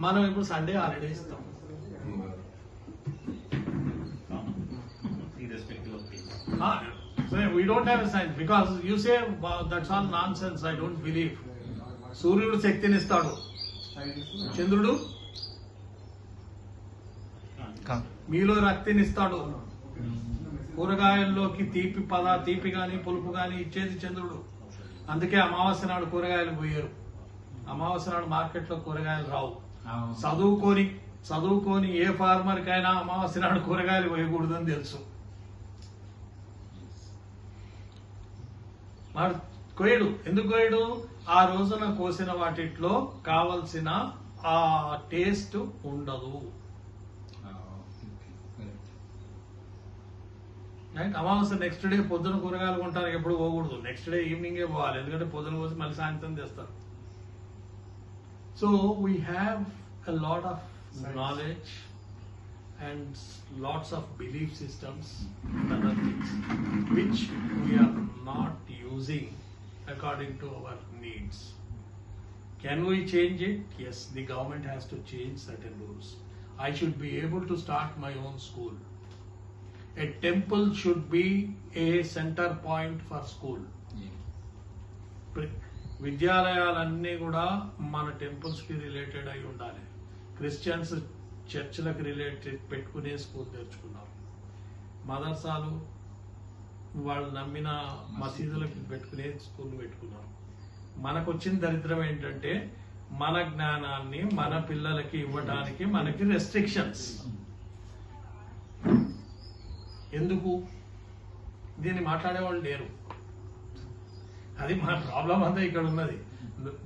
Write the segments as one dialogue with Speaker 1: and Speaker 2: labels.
Speaker 1: మనం ఇప్పుడు Sunday holiday ఇస్తాం. We don't have a science because you say that's all nonsense. I don't believe. సూర్యుడు శక్తిని ఇస్తాడు, చంద్రుడు మీలో రక్తిని ఇస్తాడు, కూరగాయల్లోకి తీపి గాని పులుపు గాని ఇచ్చేది చంద్రుడు. అందుకే అమావాస్య నాడు కూరగాయలు పోయారు. అమావాస్య నాడు మార్కెట్లో కూరగాయలు రావు. చదువుకొని ఏ ఫార్మర్ కైనా అమావాస్య నాడు కూరగాయలు పోయకూడదని తెలుసు. వాడు కోయడు. ఎందుకు కోయడు? ఆ రోజున కోసిన వాటిట్లో కావలసిన ఆ టేస్ట్ ఉండదు. అమావాస్య నెక్స్ట్ డే పొద్దున కూరగాయలు కొంటానికి ఎప్పుడు పోకూడదు. నెక్స్ట్ డే ఈవినింగే పోవాలి, ఎందుకంటే పొద్దున కోసి మళ్ళీ సాయంత్రం తెస్తారు. So we have a lot of knowledge and lots of belief systems and other things which we are not using according to our needs. Can we change it? Yes, the government has to change certain rules. I should be able to start my own school. A temple should be a center point for school. విద్యాలయాలన్నీ కూడా మన temples కి related అయి ఉండాలి. Christians చర్చిలకు related పెట్టుకునే school తెరుచుకున్నారు. మదర్సాలు వాళ్ళు నమ్మిన మసీదులకు పెట్టుకునే school పెట్టుకున్నారు. మనకు వచ్చిన దరిద్రం ఏంటంటే మన జ్ఞానాన్ని మన పిల్లలకి ఇవ్వడానికి మనకి రెస్ట్రిక్షన్స్. ఎందుకు? దీన్ని మాట్లాడేవాళ్ళు లేరు. అది మన ప్రాబ్లం అంతా ఇక్కడ ఉన్నది.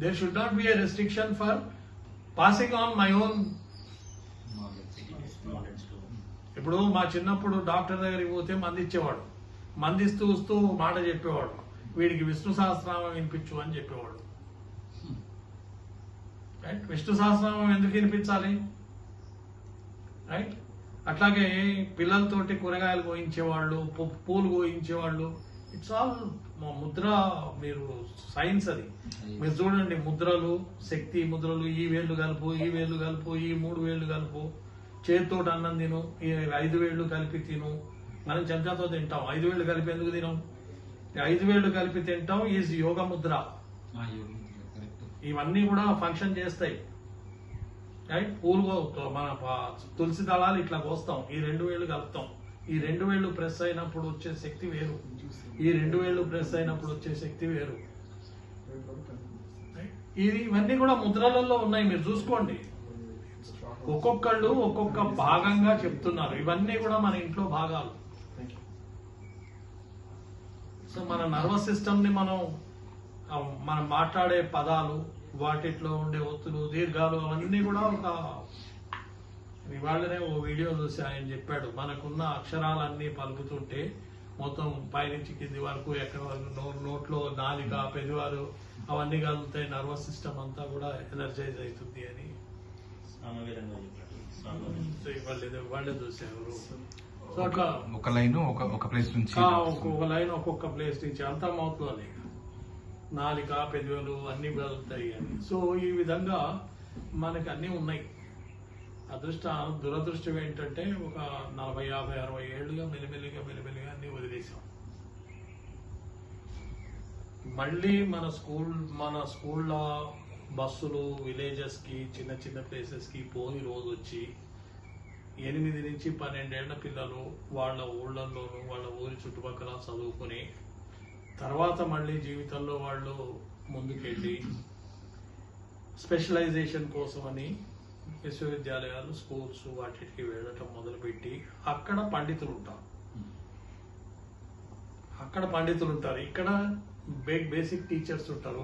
Speaker 1: There should not be a restriction for passing on my own. ఇప్పుడు మా చిన్నప్పుడు డాక్టర్ దగ్గరికి పోతే మంది ఇచ్చేవాడు. మందిస్తూ వస్తూ మాట చెప్పేవాడు, వీడికి విష్ణు సహస్రనామం వినిపించు అని చెప్పేవాడు. రైట్? విష్ణు సహస్రనామం ఎందుకు వినిపించాలి? రైట్? అట్లాగే పిల్లలతోటి కూరగాయలు కోయించేవాళ్ళు, పూలు కోయించేవాళ్ళు. It's all Mudra. మీరు సైన్స్ అది మీరు చూడండి. ముద్రలు, శక్తి ముద్రలు, ఈ వేళ్ళు కలుపు, ఈ వేళ్ళు కలుపు, ఈ 3 వేళ్ళు కలుపు, చేతితోటి అన్నం తిను, ఈ 5 వేళ్ళు కలిపి తిను. మనం చెంచాతో తింటాం, 5 వేళ్ళు కలిపి ఎందుకు తినం? 5 వేళ్ళు కలిపి తింటాం ఈజ్ యోగ ముద్ర. ఇవన్నీ కూడా ఫంక్షన్ చేస్తాయి. రైట్? పూలు మన తులసి దళాలు ఇట్లా కోస్తాం, ఈ 2 వేళ్ళు కలుపుతాం. ఈ 2 వేళ్ళు ప్రెస్ అయినప్పుడు వచ్చే శక్తి వేరు, ఈ 2 వేళ్ళు ప్రెస్ అయినప్పుడు వచ్చే శక్తి వేరు. ఇవన్నీ కూడా ముద్రలలో ఉన్నాయి, మీరు చూసుకోండి. ఒక్కొక్కళ్ళు ఒక్కొక్క భాగంగా చెప్తున్నారు. ఇవన్నీ కూడా మన ఇంట్లో భాగాలు. సో మన నర్వస్ సిస్టమ్ ని మనం మాట్లాడే పదాలు, వాటిలో ఉండే ఒత్తులు, దీర్ఘాలు అవన్నీ కూడా ఒక ఇవాళనే ఓ వీడియో చూసి ఆయన చెప్పాడు, మనకున్న అక్షరాలన్నీ పలుకుతుంటే మొత్తం పైనుంచి కింది వరకు ఎక్కడ నోట్లో నాలిక, పెదవారు అవన్నీ కలుగుతాయి, నర్వస్ సిస్టమ్ అంతా కూడా ఎనర్జైజ్ అవుతుంది అని వాళ్ళే చూసారు. సో అట్లా
Speaker 2: ఒక లైన్ ఒక ప్లేస్ నుంచి
Speaker 1: ఒక్కొక్క లైన్ ఒక్కొక్క ప్లేస్ నుంచి అంతా మౌత్ లోనే నాలిక, పెదవులు అన్ని కలుగుతాయి అని. సో ఈ విధంగా మనకి అన్ని ఉన్నాయి. దురదృష్టం ఏంటంటే ఒక 40, 50, 60 ఏళ్ళుగా మెల్లిమెల్లిగా అన్ని వదిలేసాం. మళ్ళీ మన స్కూళ్ళ బస్సులు విలేజెస్ కి, చిన్న చిన్న ప్లేసెస్ కి పోని రోజు వచ్చి 8 నుంచి 12 ఏళ్ల పిల్లలు వాళ్ళ ఊళ్ళల్లోనూ వాళ్ళ ఊరి చుట్టుపక్కల చదువుకుని తర్వాత మళ్ళీ జీవితంలో వాళ్ళు ముందుకెళ్ళి స్పెషలైజేషన్ కోసమని విశ్వవిద్యాలయాలు, స్కూల్స్ వాటికి వెళ్ళటం మొదలుపెట్టి అక్కడ పండితులు ఉంటారు. ఇక్కడ బేసిక్ టీచర్స్ ఉంటారు.